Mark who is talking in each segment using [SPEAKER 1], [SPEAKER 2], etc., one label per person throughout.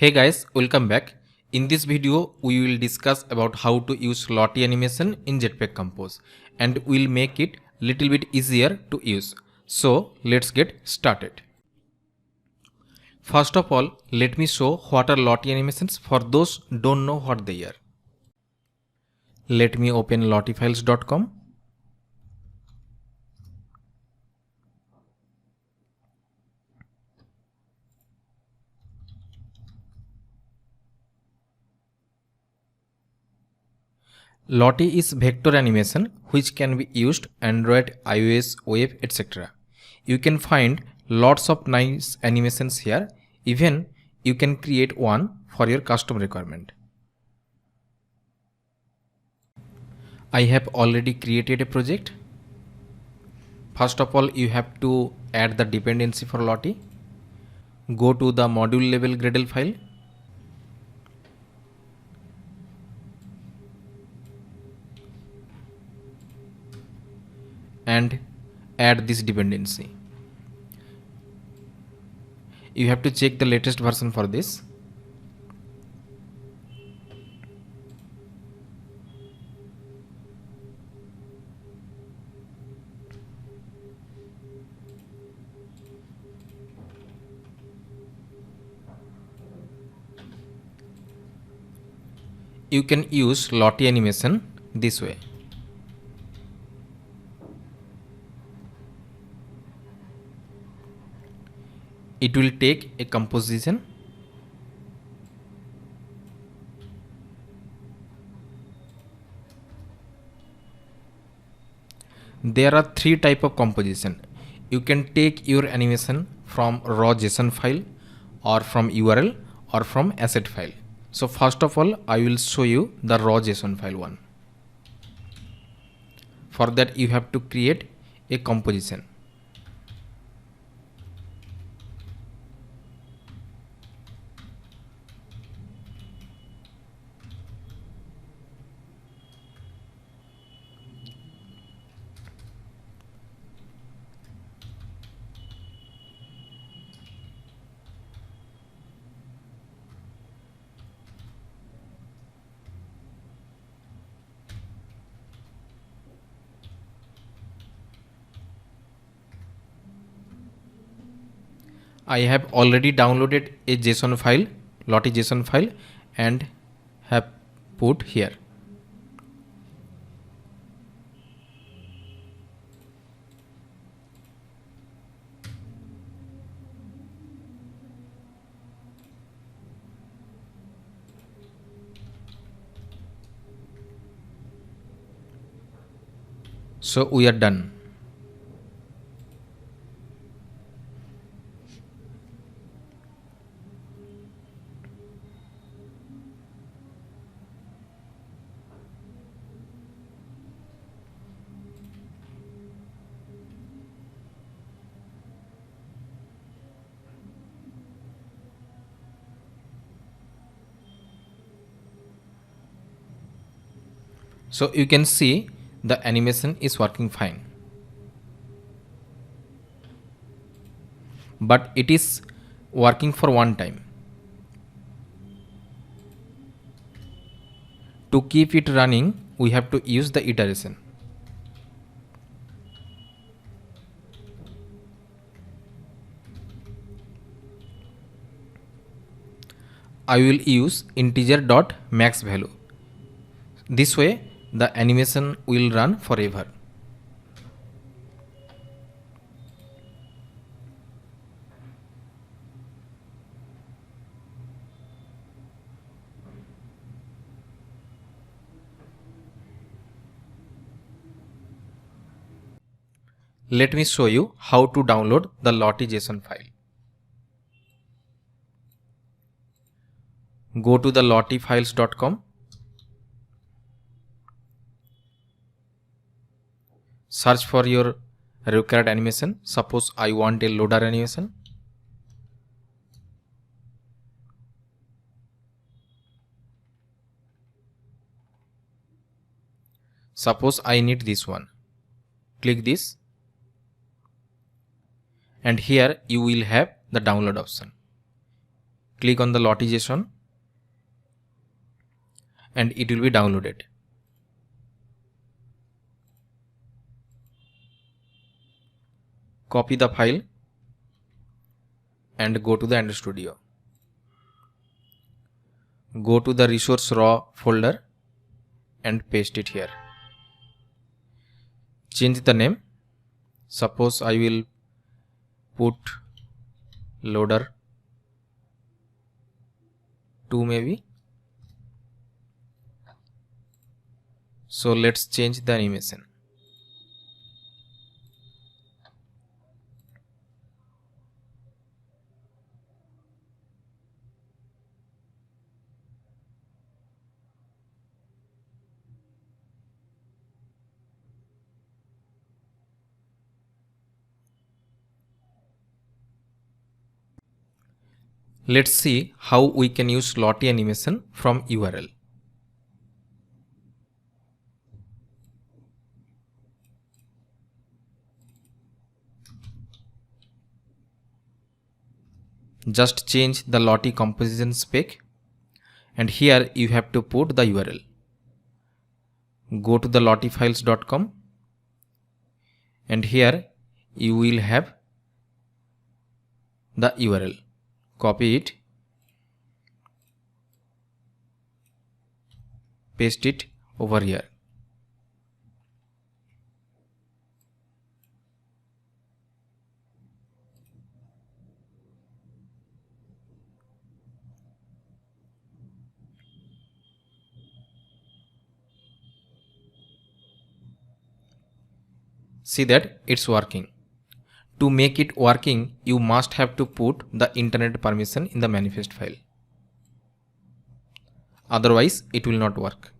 [SPEAKER 1] Hey guys, welcome back. In this video, we will discuss about how to use Lottie animation in Jetpack Compose and we'll make it little bit easier to use. So let's get started. First of all, let me show what are Lottie animations for those don't know what they are. Let me open lottiefiles.com. Lottie is vector animation which can be used Android, iOS, web, etc. You can find lots of nice animations here. Even you can create one for your custom requirement. I have already created a project. First of all, you have to add the dependency for Lottie. Go to the module level Gradle file. And add this dependency. You have to check the latest version for this. You can use Lottie animation this way. It will take a composition. There are three types of composition. You can take your animation from raw JSON file or from URL or from asset file. So first of all, I will show you the raw JSON file one. For that, you have to create a composition. I have already downloaded a JSON file, Lottie JSON file, and have put here. So we are done. So you can see the animation is working fine. But it is working for one time. To keep it running, we have to use the iteration. I will use integer.max value. This way, the animation will run forever. Let me show you how to download the Lottie JSON file. Go to the lottiefiles.com. Search for your required animation. Suppose I want a loader animation. Suppose I need this one. Click this. And here you will have the download option. click on the Lottie JSON and it will be downloaded. Copy the file and go to the Android Studio. Go to the resource raw folder and paste it here. Change the name. Suppose I will put loader 2 maybe. So let's change the animation. Let's see how we can use Lottie animation from URL. Just change the Lottie composition spec and here you have to put the URL. Go to the lottiefiles.com and here you will have the URL. Copy it, paste it over here. See that it's working. To make it working, you must have to put the internet permission in the manifest file. Otherwise, it will not work.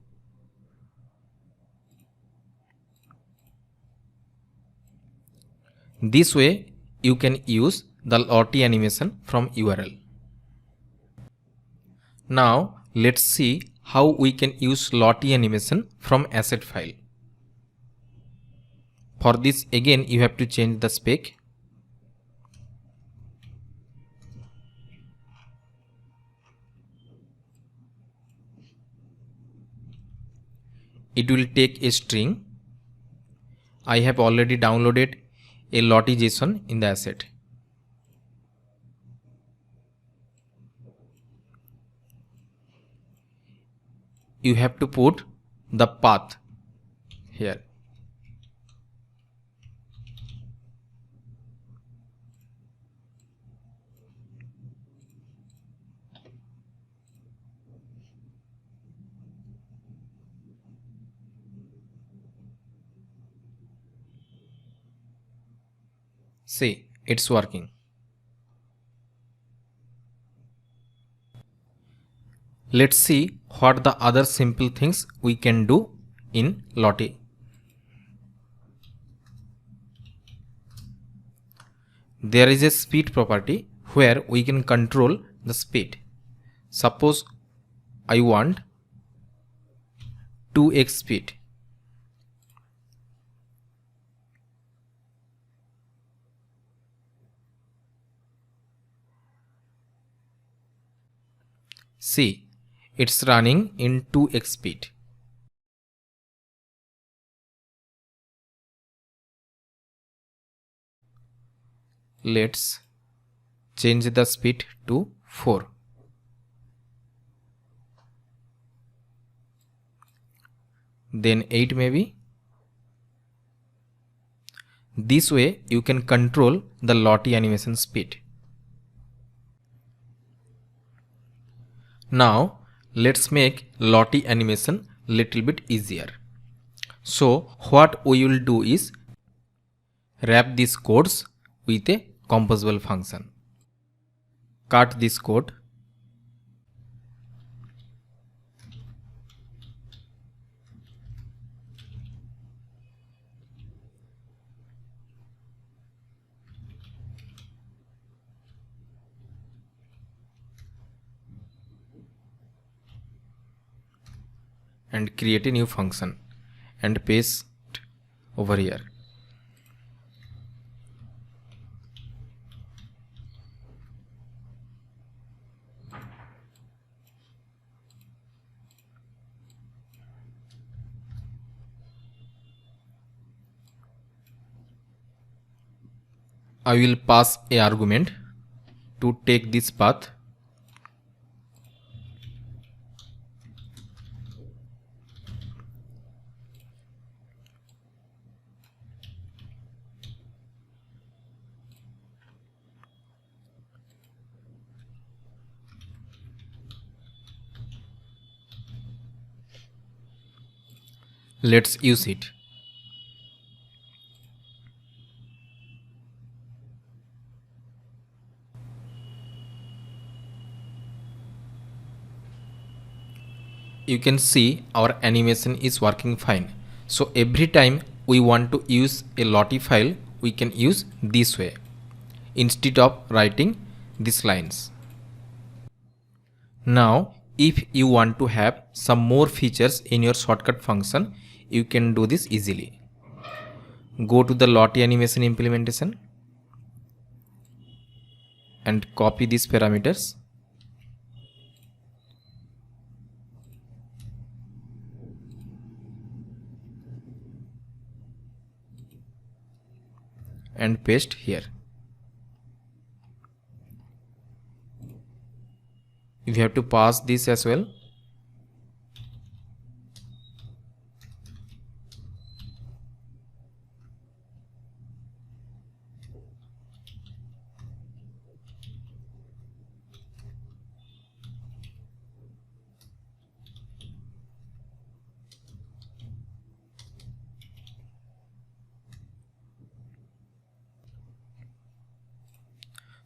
[SPEAKER 1] This way, you can use the Lottie animation from URL. Now, let's see how we can use Lottie animation from asset file. For this, again, you have to change the spec. It will take a string. I have already downloaded a Lottie JSON in the asset. You have to put the path here. See, it's working. Let's see what the other simple things we can do in Lottie. There is a speed property where we can control the speed. Suppose I want 2x speed. See, it's running in 2x speed. Let's change the speed to 4. Then 8 maybe. This way you can control the Lottie animation speed. Now let's make Lottie animation little bit easier. So what we will do is wrap these codes with a composable function. Cut this code. And create a new function and paste over here. I will pass a argument to take this path. Let's use it. You can see our animation is working fine. So every time we want to use a Lottie file, we can use this way instead of writing these lines. Now if you want to have some more features in your shortcut function, you can do this easily. Go to the Lottie animation implementation and copy these parameters. And paste here. You have to pass this as well.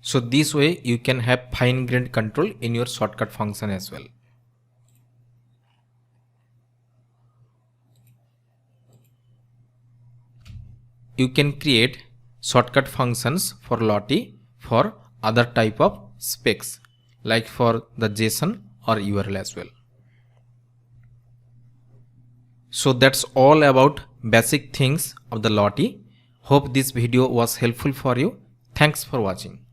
[SPEAKER 1] So this way you can have fine-grained control in your shortcut function as well. You can create shortcut functions for Lottie for other type of specs, like for the JSON or URL as well. So that's all about basic things of the Lottie. Hope this video was helpful for you. Thanks for watching.